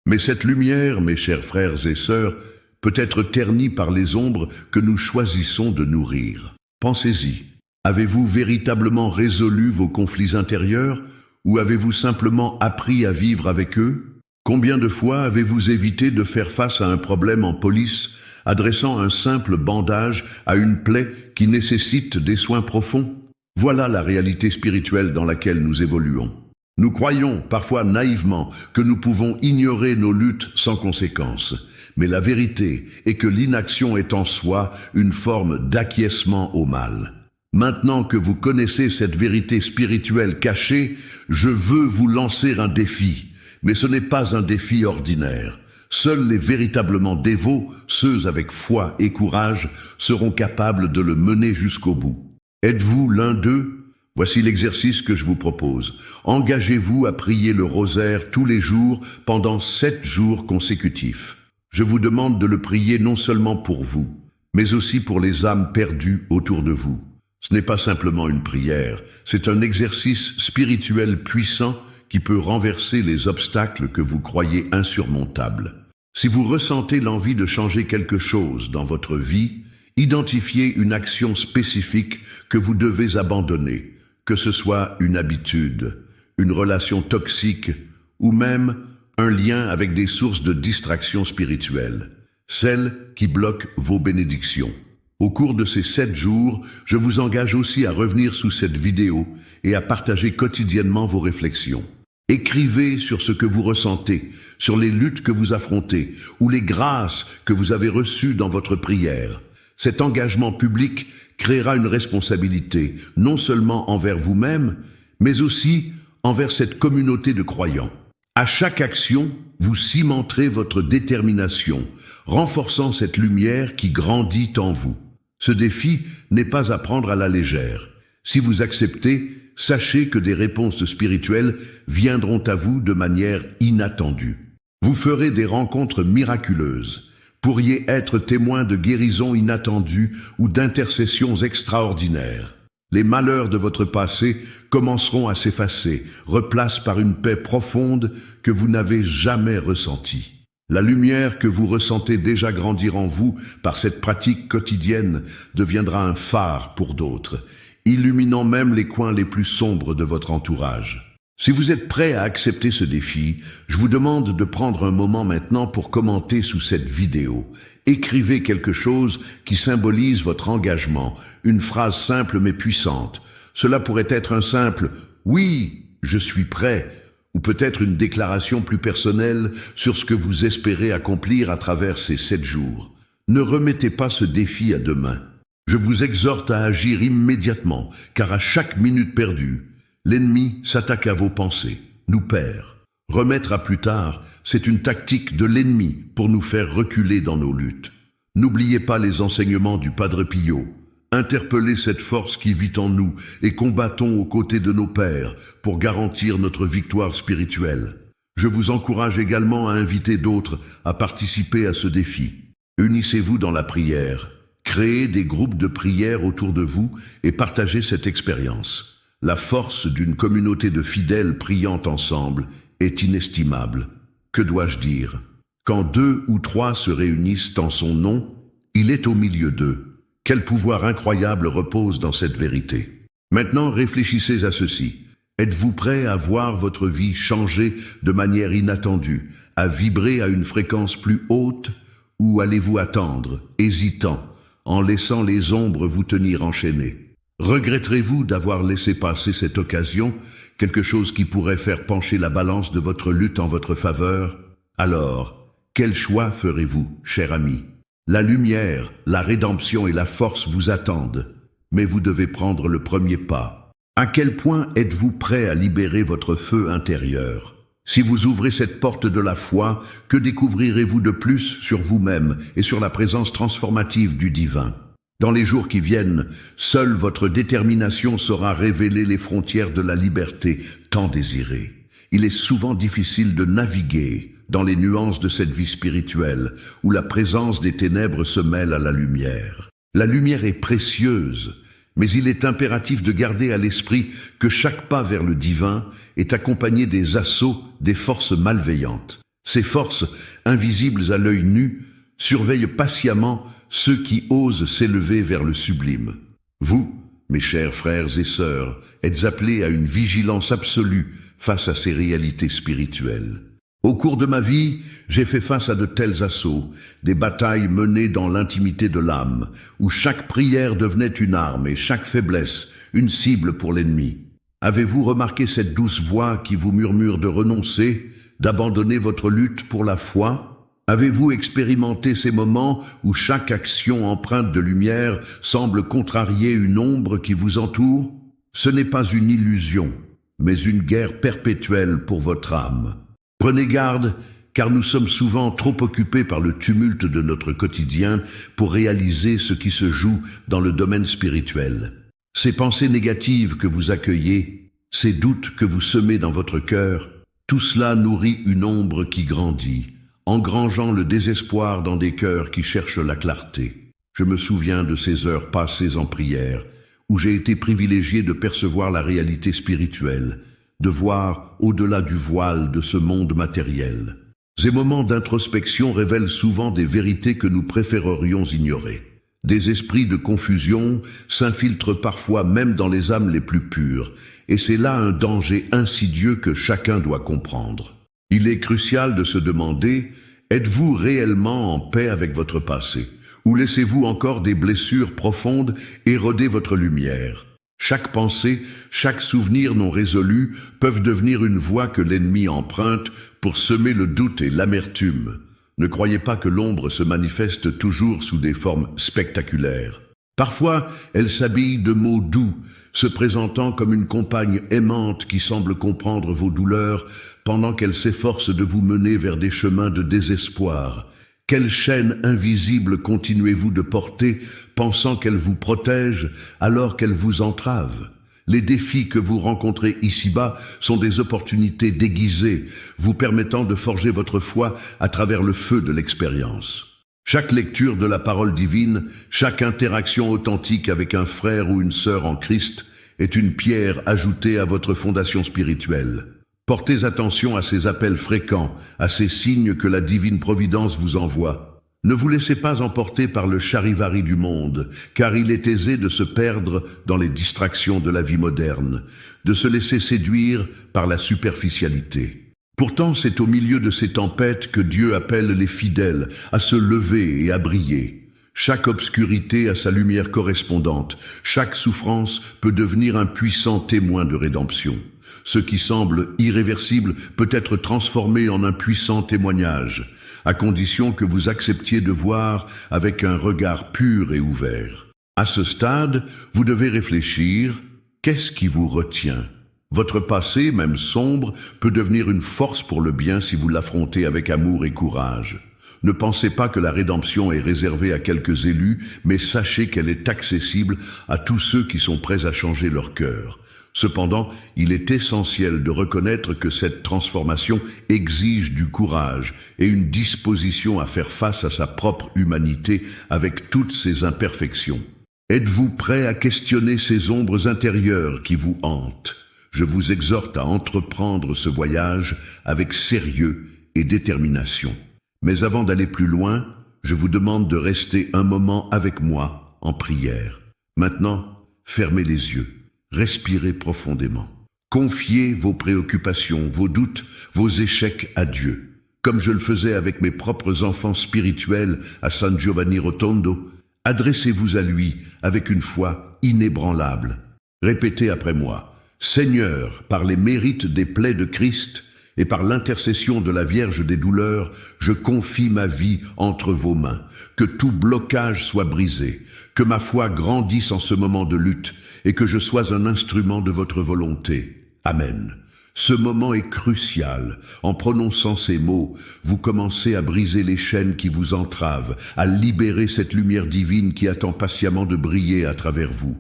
Mais cette lumière, mes chers frères et sœurs, peut être ternie par les ombres que nous choisissons de nourrir. Pensez-y. Avez-vous véritablement résolu vos conflits intérieurs ou avez-vous simplement appris à vivre avec eux? Combien de fois avez-vous évité de faire face à un problème en police, adressant un simple bandage à une plaie qui nécessite des soins profonds? Voilà la réalité spirituelle dans laquelle nous évoluons. Nous croyons, parfois naïvement, que nous pouvons ignorer nos luttes sans conséquence. Mais la vérité est que l'inaction est en soi une forme d'acquiescement au mal. Maintenant que vous connaissez cette vérité spirituelle cachée, je veux vous lancer un défi. Mais ce n'est pas un défi ordinaire. Seuls les véritablement dévots, ceux avec foi et courage, seront capables de le mener jusqu'au bout. Êtes-vous l'un d'eux? Voici l'exercice que je vous propose. Engagez-vous à prier le rosaire tous les jours pendant 7 jours consécutifs. Je vous demande de le prier non seulement pour vous, mais aussi pour les âmes perdues autour de vous. Ce n'est pas simplement une prière, c'est un exercice spirituel puissant qui peut renverser les obstacles que vous croyez insurmontables. Si vous ressentez l'envie de changer quelque chose dans votre vie, identifiez une action spécifique que vous devez abandonner, que ce soit une habitude, une relation toxique ou même un lien avec des sources de distraction spirituelle, celles qui bloquent vos bénédictions. Au cours de ces 7 jours, je vous engage aussi à revenir sous cette vidéo et à partager quotidiennement vos réflexions. Écrivez sur ce que vous ressentez, sur les luttes que vous affrontez ou les grâces que vous avez reçues dans votre prière. Cet engagement public créera une responsabilité, non seulement envers vous-même, mais aussi envers cette communauté de croyants. À chaque action, vous cimenterez votre détermination, renforçant cette lumière qui grandit en vous. Ce défi n'est pas à prendre à la légère. Si vous acceptez, sachez que des réponses spirituelles viendront à vous de manière inattendue. Vous ferez des rencontres miraculeuses. Pourriez être témoin de guérisons inattendues ou d'intercessions extraordinaires. Les malheurs de votre passé commenceront à s'effacer, replacés par une paix profonde que vous n'avez jamais ressentie. La lumière que vous ressentez déjà grandir en vous par cette pratique quotidienne deviendra un phare pour d'autres, illuminant même les coins les plus sombres de votre entourage. Si vous êtes prêt à accepter ce défi, je vous demande de prendre un moment maintenant pour commenter sous cette vidéo. Écrivez quelque chose qui symbolise votre engagement, une phrase simple mais puissante. Cela pourrait être un simple « Oui, je suis prêt » ou peut-être une déclaration plus personnelle sur ce que vous espérez accomplir à travers ces 7 jours. Ne remettez pas ce défi à demain. Je vous exhorte à agir immédiatement, car à chaque minute perdue, l'ennemi s'attaque à vos pensées, nous perd. Remettre à plus tard, c'est une tactique de l'ennemi pour nous faire reculer dans nos luttes. N'oubliez pas les enseignements du Padre Pio. Interpellez cette force qui vit en nous et combattons aux côtés de nos pères pour garantir notre victoire spirituelle. Je vous encourage également à inviter d'autres à participer à ce défi. Unissez-vous dans la prière, créez des groupes de prière autour de vous et partagez cette expérience. La force d'une communauté de fidèles priant ensemble est inestimable. Que dois-je dire? Quand 2 ou 3 se réunissent en son nom, il est au milieu d'eux. Quel pouvoir incroyable repose dans cette vérité. Maintenant, réfléchissez à ceci. Êtes-vous prêt à voir votre vie changer de manière inattendue, à vibrer à une fréquence plus haute, ou allez-vous attendre, hésitant, en laissant les ombres vous tenir enchaînés? Regretterez-vous d'avoir laissé passer cette occasion, quelque chose qui pourrait faire pencher la balance de votre lutte en votre faveur? Alors, quel choix ferez-vous, cher ami? La lumière, la rédemption et la force vous attendent, mais vous devez prendre le premier pas. À quel point êtes-vous prêt à libérer votre feu intérieur? Si vous ouvrez cette porte de la foi, que découvrirez-vous de plus sur vous-même et sur la présence transformative du divin? Dans les jours qui viennent, seule votre détermination saura révéler les frontières de la liberté tant désirée. Il est souvent difficile de naviguer dans les nuances de cette vie spirituelle, où la présence des ténèbres se mêle à la lumière. La lumière est précieuse, mais il est impératif de garder à l'esprit que chaque pas vers le divin est accompagné des assauts des forces malveillantes. Ces forces, invisibles à l'œil nu, surveillent patiemment ceux qui osent s'élever vers le sublime. Vous, mes chers frères et sœurs, êtes appelés à une vigilance absolue face à ces réalités spirituelles. Au cours de ma vie, j'ai fait face à de tels assauts, des batailles menées dans l'intimité de l'âme, où chaque prière devenait une arme et chaque faiblesse une cible pour l'ennemi. Avez-vous remarqué cette douce voix qui vous murmure de renoncer, d'abandonner votre lutte pour la foi? Avez-vous expérimenté ces moments où chaque action empreinte de lumière semble contrarier une ombre qui vous entoure? Ce n'est pas une illusion, mais une guerre perpétuelle pour votre âme. Prenez garde, car nous sommes souvent trop occupés par le tumulte de notre quotidien pour réaliser ce qui se joue dans le domaine spirituel. Ces pensées négatives que vous accueillez, ces doutes que vous semez dans votre cœur, tout cela nourrit une ombre qui grandit, engrangeant le désespoir dans des cœurs qui cherchent la clarté. Je me souviens de ces heures passées en prière, où j'ai été privilégié de percevoir la réalité spirituelle, de voir au-delà du voile de ce monde matériel. Ces moments d'introspection révèlent souvent des vérités que nous préférerions ignorer. Des esprits de confusion s'infiltrent parfois même dans les âmes les plus pures, et c'est là un danger insidieux que chacun doit comprendre. Il est crucial de se demander, êtes-vous réellement en paix avec votre passé, ou laissez-vous encore des blessures profondes éroder votre lumière? Chaque pensée, chaque souvenir non résolu peuvent devenir une voie que l'ennemi emprunte pour semer le doute et l'amertume. Ne croyez pas que l'ombre se manifeste toujours sous des formes spectaculaires. Parfois, elle s'habille de mots doux, se présentant comme une compagne aimante qui semble comprendre vos douleurs pendant qu'elle s'efforce de vous mener vers des chemins de désespoir. Quelle chaîne invisible continuez-vous de porter, pensant qu'elle vous protège alors qu'elle vous entrave? Les défis que vous rencontrez ici-bas sont des opportunités déguisées, vous permettant de forger votre foi à travers le feu de l'expérience. Chaque lecture de la parole divine, chaque interaction authentique avec un frère ou une sœur en Christ est une pierre ajoutée à votre fondation spirituelle. Portez attention à ces appels fréquents, à ces signes que la divine providence vous envoie. Ne vous laissez pas emporter par le charivari du monde, car il est aisé de se perdre dans les distractions de la vie moderne, de se laisser séduire par la superficialité. Pourtant, c'est au milieu de ces tempêtes que Dieu appelle les fidèles à se lever et à briller. Chaque obscurité a sa lumière correspondante, chaque souffrance peut devenir un puissant témoin de rédemption. Ce qui semble irréversible peut être transformé en un puissant témoignage, à condition que vous acceptiez de voir avec un regard pur et ouvert. À ce stade, vous devez réfléchir, qu'est-ce qui vous retient? Votre passé, même sombre, peut devenir une force pour le bien si vous l'affrontez avec amour et courage. Ne pensez pas que la rédemption est réservée à quelques élus, mais sachez qu'elle est accessible à tous ceux qui sont prêts à changer leur cœur. Cependant, il est essentiel de reconnaître que cette transformation exige du courage et une disposition à faire face à sa propre humanité avec toutes ses imperfections. Êtes-vous prêt à questionner ces ombres intérieures qui vous hantent? Je vous exhorte à entreprendre ce voyage avec sérieux et détermination. Mais avant d'aller plus loin, je vous demande de rester un moment avec moi en prière. Maintenant, fermez les yeux. Respirez profondément. Confiez vos préoccupations, vos doutes, vos échecs à Dieu. Comme je le faisais avec mes propres enfants spirituels à San Giovanni Rotondo, adressez-vous à lui avec une foi inébranlable. Répétez après moi, « Seigneur, par les mérites des plaies de Christ et par l'intercession de la Vierge des douleurs, je confie ma vie entre vos mains. Que tout blocage soit brisé, que ma foi grandisse en ce moment de lutte, et que je sois un instrument de votre volonté. Amen. Ce moment est crucial. En prononçant ces mots, vous commencez à briser les chaînes qui vous entravent, à libérer cette lumière divine qui attend patiemment de briller à travers vous.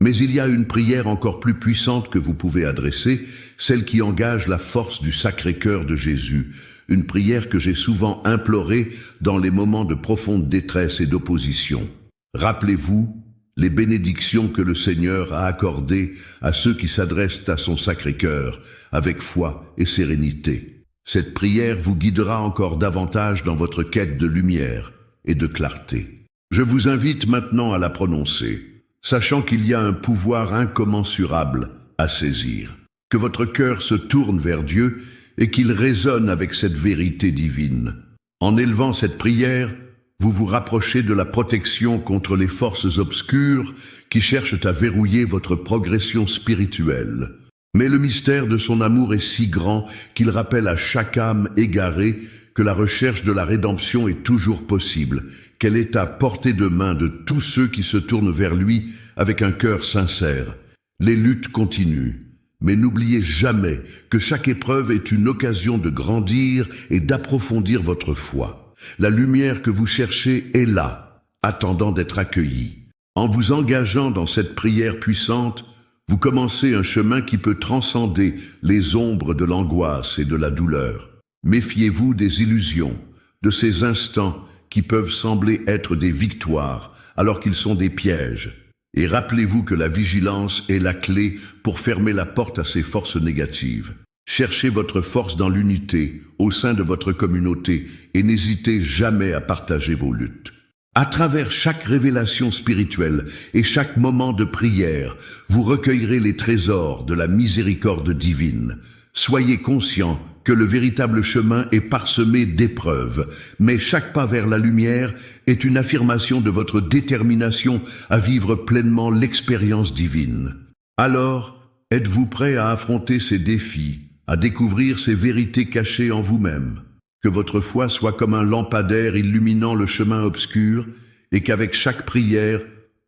Mais il y a une prière encore plus puissante que vous pouvez adresser, celle qui engage la force du Sacré-Cœur de Jésus, une prière que j'ai souvent implorée dans les moments de profonde détresse et d'opposition. Rappelez-vous les bénédictions que le Seigneur a accordées à ceux qui s'adressent à son Sacré-Cœur avec foi et sérénité. Cette prière vous guidera encore davantage dans votre quête de lumière et de clarté. Je vous invite maintenant à la prononcer, sachant qu'il y a un pouvoir incommensurable à saisir. Que votre cœur se tourne vers Dieu et qu'il résonne avec cette vérité divine. En élevant cette prière, vous vous rapprochez de la protection contre les forces obscures qui cherchent à verrouiller votre progression spirituelle. Mais le mystère de son amour est si grand qu'il rappelle à chaque âme égarée que la recherche de la rédemption est toujours possible, qu'elle est à portée de main de tous ceux qui se tournent vers lui avec un cœur sincère. Les luttes continuent, mais n'oubliez jamais que chaque épreuve est une occasion de grandir et d'approfondir votre foi. La lumière que vous cherchez est là, attendant d'être accueillie. En vous engageant dans cette prière puissante, vous commencez un chemin qui peut transcender les ombres de l'angoisse et de la douleur. Méfiez-vous des illusions, de ces instants qui peuvent sembler être des victoires alors qu'ils sont des pièges. Et rappelez-vous que la vigilance est la clé pour fermer la porte à ces forces négatives. Cherchez votre force dans l'unité, au sein de votre communauté, et n'hésitez jamais à partager vos luttes. À travers chaque révélation spirituelle et chaque moment de prière, vous recueillerez les trésors de la miséricorde divine. Soyez conscients que le véritable chemin est parsemé d'épreuves, mais chaque pas vers la lumière est une affirmation de votre détermination à vivre pleinement l'expérience divine. Alors, êtes-vous prêt à affronter ces défis, à découvrir ces vérités cachées en vous-même? Que votre foi soit comme un lampadaire illuminant le chemin obscur et qu'avec chaque prière,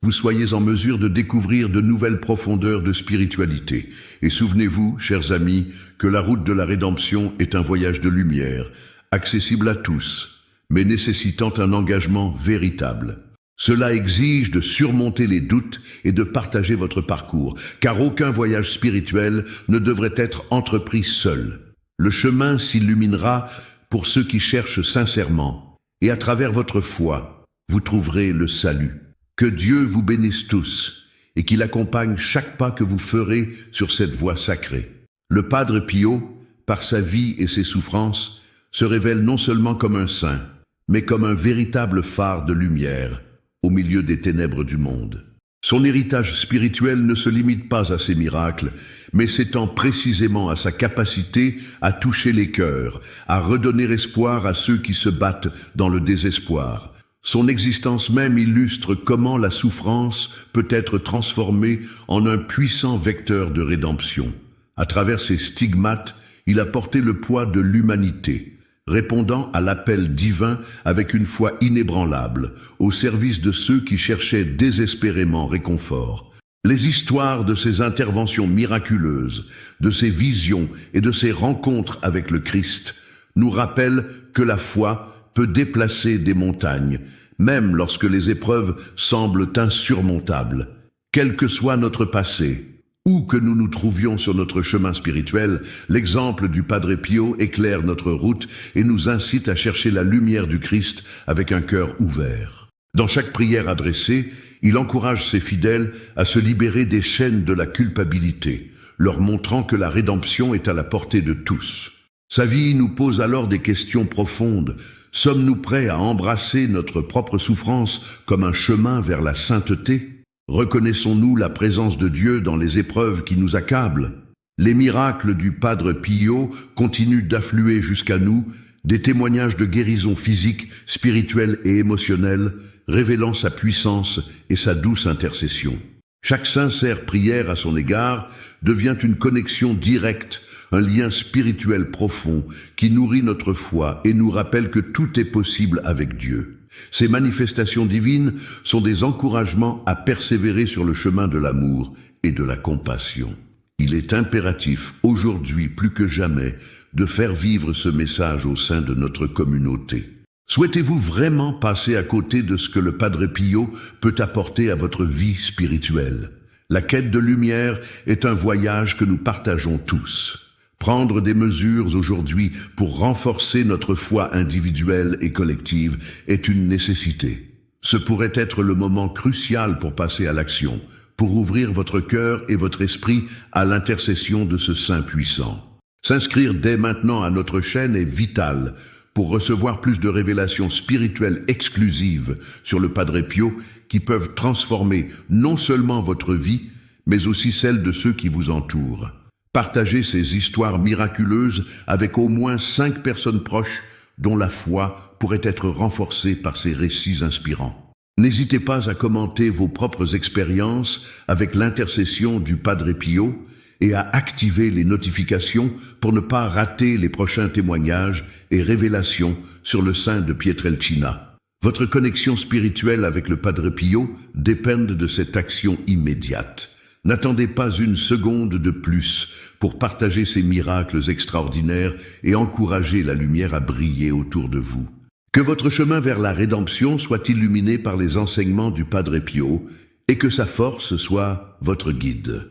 vous soyez en mesure de découvrir de nouvelles profondeurs de spiritualité. Et souvenez-vous, chers amis, que la route de la rédemption est un voyage de lumière, accessible à tous, mais nécessitant un engagement véritable. Cela exige de surmonter les doutes et de partager votre parcours, car aucun voyage spirituel ne devrait être entrepris seul. Le chemin s'illuminera pour ceux qui cherchent sincèrement, et à travers votre foi, vous trouverez le salut. Que Dieu vous bénisse tous et qu'il accompagne chaque pas que vous ferez sur cette voie sacrée. Le Padre Pio, par sa vie et ses souffrances, se révèle non seulement comme un saint, mais comme un véritable phare de lumière au milieu des ténèbres du monde. Son héritage spirituel ne se limite pas à ses miracles, mais s'étend précisément à sa capacité à toucher les cœurs, à redonner espoir à ceux qui se battent dans le désespoir. Son existence même illustre comment la souffrance peut être transformée en un puissant vecteur de rédemption. À travers ses stigmates, il a porté le poids de l'humanité, répondant à l'appel divin avec une foi inébranlable, au service de ceux qui cherchaient désespérément réconfort. Les histoires de ses interventions miraculeuses, de ses visions et de ses rencontres avec le Christ nous rappellent que la foi peut déplacer des montagnes, même lorsque les épreuves semblent insurmontables. Quel que soit notre passé, où que nous nous trouvions sur notre chemin spirituel, l'exemple du Padre Pio éclaire notre route et nous incite à chercher la lumière du Christ avec un cœur ouvert. Dans chaque prière adressée, il encourage ses fidèles à se libérer des chaînes de la culpabilité, leur montrant que la rédemption est à la portée de tous. Sa vie nous pose alors des questions profondes. Sommes-nous prêts à embrasser notre propre souffrance comme un chemin vers la sainteté? Reconnaissons-nous la présence de Dieu dans les épreuves qui nous accablent? Les miracles du Padre Pio continuent d'affluer jusqu'à nous, des témoignages de guérison physique, spirituelle et émotionnelle, révélant sa puissance et sa douce intercession. Chaque sincère prière à son égard devient une connexion directe, un lien spirituel profond qui nourrit notre foi et nous rappelle que tout est possible avec Dieu. Ces manifestations divines sont des encouragements à persévérer sur le chemin de l'amour et de la compassion. Il est impératif, aujourd'hui plus que jamais, de faire vivre ce message au sein de notre communauté. Souhaitez-vous vraiment passer à côté de ce que le Padre Pio peut apporter à votre vie spirituelle? La quête de lumière est un voyage que nous partageons tous. Prendre des mesures aujourd'hui pour renforcer notre foi individuelle et collective est une nécessité. Ce pourrait être le moment crucial pour passer à l'action, pour ouvrir votre cœur et votre esprit à l'intercession de ce Saint puissant. S'inscrire dès maintenant à notre chaîne est vital pour recevoir plus de révélations spirituelles exclusives sur le Padre Pio qui peuvent transformer non seulement votre vie, mais aussi celle de ceux qui vous entourent. Partagez ces histoires miraculeuses avec au moins 5 personnes proches dont la foi pourrait être renforcée par ces récits inspirants. N'hésitez pas à commenter vos propres expériences avec l'intercession du Padre Pio et à activer les notifications pour ne pas rater les prochains témoignages et révélations sur le saint de Pietrelcina. Votre connexion spirituelle avec le Padre Pio dépend de cette action immédiate. N'attendez pas une seconde de plus pour partager ces miracles extraordinaires et encourager la lumière à briller autour de vous. Que votre chemin vers la rédemption soit illuminé par les enseignements du Padre Pio et que sa force soit votre guide.